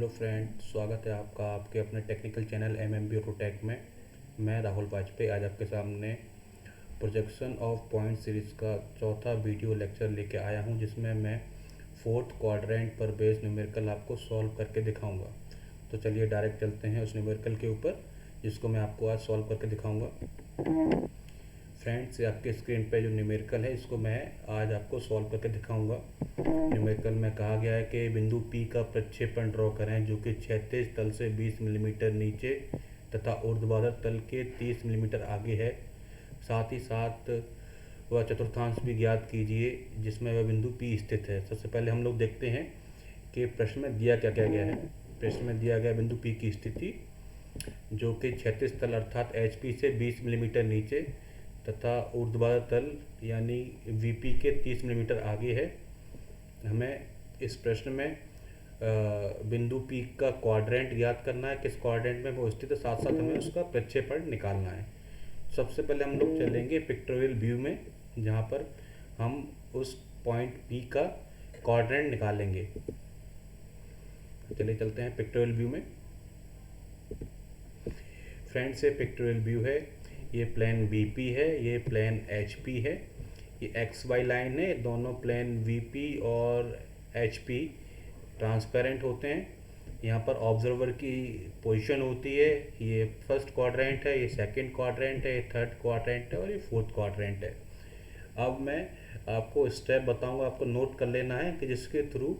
Hello friend, स्वागत है आपका आपके अपने टेक्निकल चैनल MMB ऑटोटेक में। मैं राहुल वाजपेयी आज आपके सामने प्रोजेक्शन ऑफ पॉइंट सीरीज़ का चौथा वीडियो लेक्चर लेके आया हूं, जिसमें मैं फोर्थ क्वाड्रेंट पर बेस्ड न्यूमेरिकल आपको सॉल्व करके दिखाऊंगा। तो चलिए डायरेक्ट चलते हैं उस न्यूमेरिकल के ऊपर जिसको मैं आपको आज सॉल्व करके दिखाऊँगा। फ्रेंड्स, आपके स्क्रीन पे जो न्यूमेरिकल है इसको मैं आज आपको सॉल्व करके दिखाऊंगा। न्यूमेरिकल में कहा गया है कि बिंदु P का प्रक्षेपण ड्रॉ करें जो कि क्षैतिज तल से 20 मिलीमीटर नीचे तथा ऊर्ध्वाधर तल के 30 मिलीमीटर आगे है। साथ ही साथ वह चतुर्थांश भी ज्ञात कीजिए जिसमें वह बिंदु P स्थित है। सबसे पहले हम लोग देखते हैं कि प्रश्न में दिया क्या क्या गया है। प्रश्न में दिया गया बिंदु P की स्थिति जो कि क्षैतिज तल अर्थात HP से 20 मिलीमीटर नीचे तथा ऊर्ध्वाधर तल यानी VP के 30 मिलीमीटर आगे है। हमें इस प्रश्न में बिंदु P का क्वाड्रेंट ज्ञात करना है, किस क्वाड्रेंट में वो स्थित है, साथ साथ हमें उसका प्रक्षेपण निकालना है। सबसे पहले हम लोग चलेंगे पिक्टोरियल व्यू में, जहाँ पर हम उस पॉइंट P का क्वाड्रेंट निकालेंगे। चलिए चलते हैं पिक्टोरियल व्यू में। फ्रेंड्स, ये पिक्टोरियल व्यू है। ये प्लेन VP है, ये प्लेन HP है, ये XY लाइन है। दोनों प्लेन VP और HP ट्रांसपेरेंट होते हैं। यहाँ पर ऑब्जर्वर की पोजीशन होती है। ये फर्स्ट क्वाड्रेंट है, ये सेकंड क्वाड्रेंट है, ये थर्ड क्वाड्रेंट है और ये फोर्थ क्वाड्रेंट है। अब मैं आपको स्टेप बताऊंगा, आपको नोट कर लेना है कि जिसके थ्रू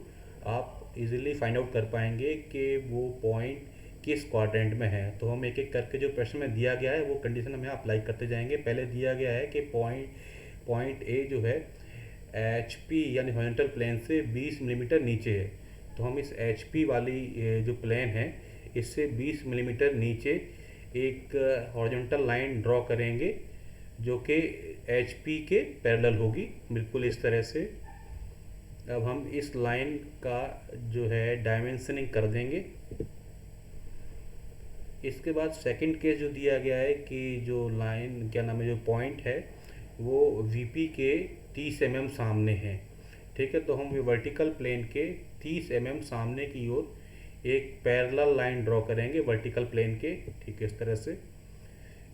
आप इजीली फाइंड आउट कर पाएंगे कि वो पॉइंट किस क्वाड्रेंट में है। तो हम एक एक करके जो प्रश्न में दिया गया है वो कंडीशन हम यहाँ अप्लाई करते जाएंगे। पहले दिया गया है कि पॉइंट A जो है HP यानी हॉरिजॉन्टल प्लेन से 20 मिलीमीटर नीचे है। तो हम इस HP वाली जो प्लेन है इससे 20 मिलीमीटर नीचे एक हॉरिजॉन्टल लाइन ड्रॉ करेंगे जो कि HP के पैरेलल होगी, बिल्कुल इस तरह से। अब हम इस लाइन का जो है डायमेंशनिंग कर देंगे। इसके बाद सेकंड केस जो दिया गया है कि जो लाइन क्या नाम है, जो पॉइंट है वो VP के 30 mm सामने है। ठीक है, तो हम वर्टिकल प्लेन के 30 mm सामने की ओर एक पैरेलल लाइन ड्रॉ करेंगे वर्टिकल प्लेन के, ठीक है, इस तरह से।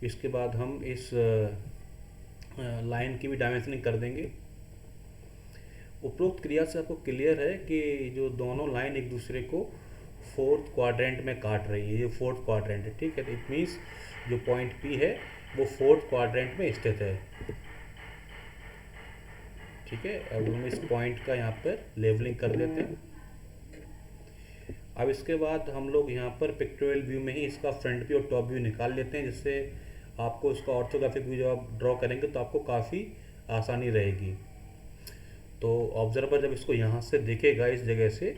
इसके बाद हम इस लाइन की भी डायमेंशनिंग कर देंगे। उपरोक्त क्रिया से आपको क्लियर है कि जो दोनों लाइन एक दूसरे को फोर्थ क्वाड्रेंट में काट रही है। ये फोर्थ क्वाड्रेंट है, ठीक है। तो इट मीन्स जो पॉइंट P है वो फोर्थ क्वाड्रेंट में स्थित है, ठीक है। अब हम इस पॉइंट का यहाँ पर लेवलिंग कर देते हैं। अब इसके बाद हम लोग यहाँ पर पिक्टोरियल व्यू में ही इसका फ्रंट व्यू और टॉप व्यू निकाल लेते हैं, जिससे आपको इसका ऑर्थोग्राफिक व्यू जब आप ड्रॉ करेंगे तो आपको काफ़ी आसानी रहेगी। तो ऑब्जर्वर जब इसको यहाँ से देखेगा, इस जगह से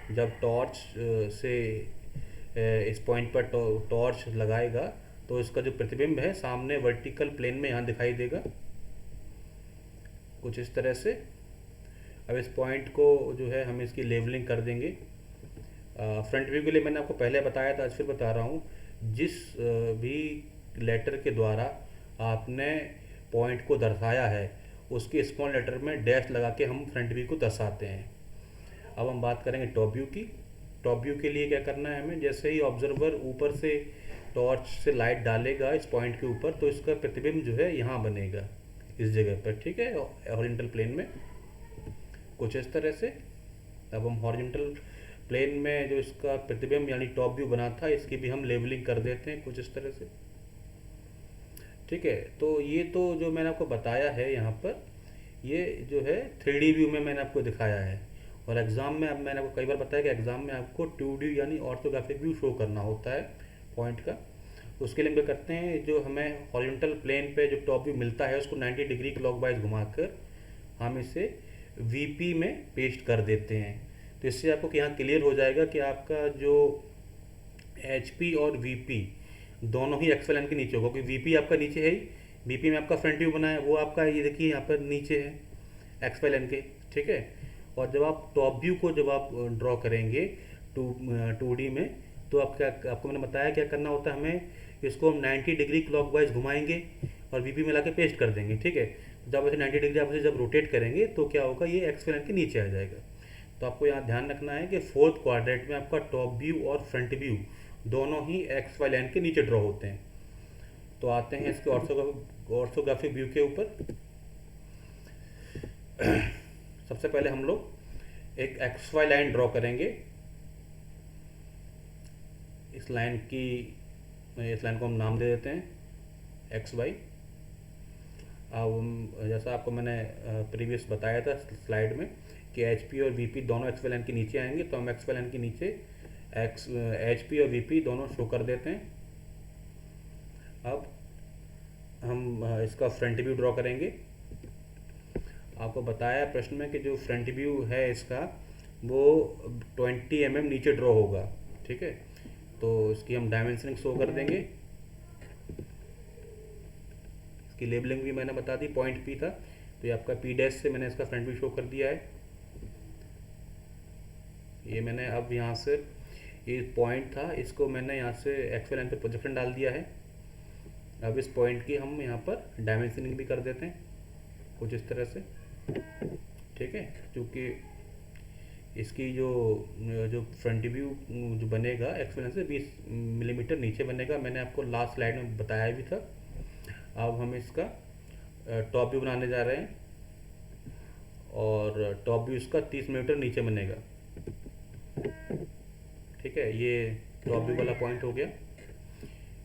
जब टॉर्च से इस पॉइंट पर टॉर्च लगाएगा तो इसका जो प्रतिबिंब है सामने वर्टिकल प्लेन में यहाँ दिखाई देगा, कुछ इस तरह से। अब इस पॉइंट को जो है हम इसकी लेवलिंग कर देंगे। फ्रंट व्यू के लिए मैंने आपको पहले बताया था, आज फिर बता रहा हूँ। जिस भी लेटर के द्वारा आपने पॉइंट को दर्शाया है उसके स्मॉल लेटर में डैश लगा के हम फ्रंट व्यू को दर्शाते हैं। अब हम बात करेंगे टॉप व्यू की। टॉप व्यू के लिए क्या करना है हमें, जैसे ही ऑब्जर्वर ऊपर से टॉर्च से लाइट डालेगा इस पॉइंट के ऊपर तो इसका प्रतिबिंब जो है यहाँ बनेगा, इस जगह पर, ठीक है, हॉरिजॉन्टल प्लेन में, कुछ इस तरह से। अब हम हॉरिजॉन्टल प्लेन में जो इसका प्रतिबिंब यानी टॉप व्यू बना था इसकी भी हम लेवलिंग कर देते हैं, कुछ इस तरह से, ठीक है। तो ये तो जो मैंने आपको बताया है यहाँ पर, ये जो है 3D व्यू में मैंने आपको दिखाया है। और एग्ज़ाम में अब मैंने आपको कई बार बताया कि एग्ज़ाम में आपको 2D यानी ऑर्थोग्राफिक व्यू शो करना होता है पॉइंट का। उसके लिए हम क्या करते हैं, जो हमें हॉरिजॉन्टल प्लेन पे जो टॉप व्यू मिलता है उसको 90 डिग्री क्लॉकवाइज घुमाकर हम इसे VP में पेस्ट कर देते हैं। तो इससे आपको यहाँ क्लियर हो जाएगा कि आपका जो HP और VP दोनों ही एक्स लाइन के नीचे होगा, क्योंकि VP आपका नीचे है ही, VP में आपका फ्रंट व्यू बना है, वो आपका ये देखिए यहाँ पर नीचे है एक्स लाइन के, ठीक है। और जब आप टॉप व्यू को जब आप ड्रॉ करेंगे 2D में तो आपको मैंने बताया क्या करना होता है, हमें इसको हम 90 डिग्री क्लॉकवाइज घुमाएंगे और VP में ला के पेस्ट कर देंगे, ठीक है। जब ऐसे 90 डिग्री आप इसे जब रोटेट करेंगे तो क्या होगा, ये एक्स लाइन के नीचे आ जाएगा। तो आपको यहाँ ध्यान रखना है कि फोर्थ क्वाड्रेंट में आपका टॉप व्यू और फ्रंट व्यू दोनों ही एक्स वाई लाइन के नीचे ड्रॉ होते हैं। तो आते हैं इसके ऑर्थोग्राफिक व्यू के ऊपर। सबसे पहले हम लोग एक एक्स वाई लाइन ड्रॉ करेंगे। इस लाइन को हम नाम दे देते हैं एक्स वाई। अब जैसा आपको मैंने प्रीवियस बताया था स्लाइड में कि एच पी और वी पी दोनों एक्स वाई लाइन के नीचे आएंगे, तो हम एक्स वाई लाइन के नीचे एच पी और वी पी दोनों शो कर देते हैं। अब हम इसका फ्रंट व्यू ड्रॉ करेंगे। आपको बताया प्रश्न में कि जो फ्रंट व्यू है इसका वो 20 mm नीचे ड्रॉ होगा, ठीक है। तो इसकी हम डायमेंशनिंग शो कर देंगे। इसकी लेबलिंग भी मैंने बता दी, पॉइंट पी था तो ये आपका पी डैश से मैंने इसका फ्रंट व्यू शो कर दिया है। ये मैंने अब यहाँ से ये पॉइंट था, इसको मैंने यहाँ से एक्स वाई लाइन पे प्रोजेक्शन डाल दिया है। अब इस पॉइंट की हम यहाँ पर डायमेंशनिंग भी कर देते हैं कुछ इस तरह से, ठीक है। क्योंकि इसकी जो फ्रंट व्यू जो बनेगा एक्स वाई लाइन से 20 मिलीमीटर नीचे बनेगा, मैंने आपको लास्ट स्लाइड में बताया भी था। अब हम इसका टॉप व्यू बनाने जा रहे हैं और टॉप व्यू इसका 30 मिलीमीटर नीचे बनेगा, ठीक है। ये टॉप व्यू वाला पॉइंट हो गया।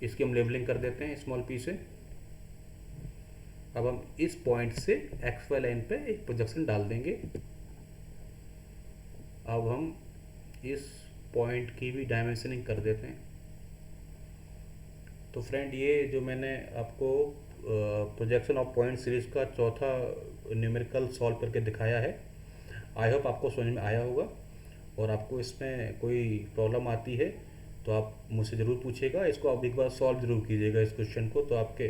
इसकी हम लेबलिंग कर देते हैं स्मॉल पी से। अब हम इस पॉइंट से एक्स वाई लाइन पे एक प्रोजेक्शन डाल देंगे। अब हम इस पॉइंट की भी डायमेंशनिंग कर देते हैं। तो फ्रेंड, ये जो मैंने आपको प्रोजेक्शन ऑफ पॉइंट सीरीज का चौथा न्यूमेरिकल सॉल्व करके दिखाया है, आई होप आपको समझ में आया होगा। और आपको इसमें कोई प्रॉब्लम आती है तो आप मुझसे ज़रूर पूछिएगा। इसको आप एक बार सॉल्व ज़रूर कीजिएगा इस क्वेश्चन को, तो आपके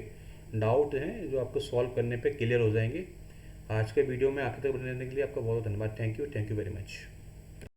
डाउट हैं जो आपको सॉल्व करने पे क्लियर हो जाएंगे। आज के वीडियो में आखिर तक बने रहने के लिए आपका बहुत धन्यवाद। Thank you very much.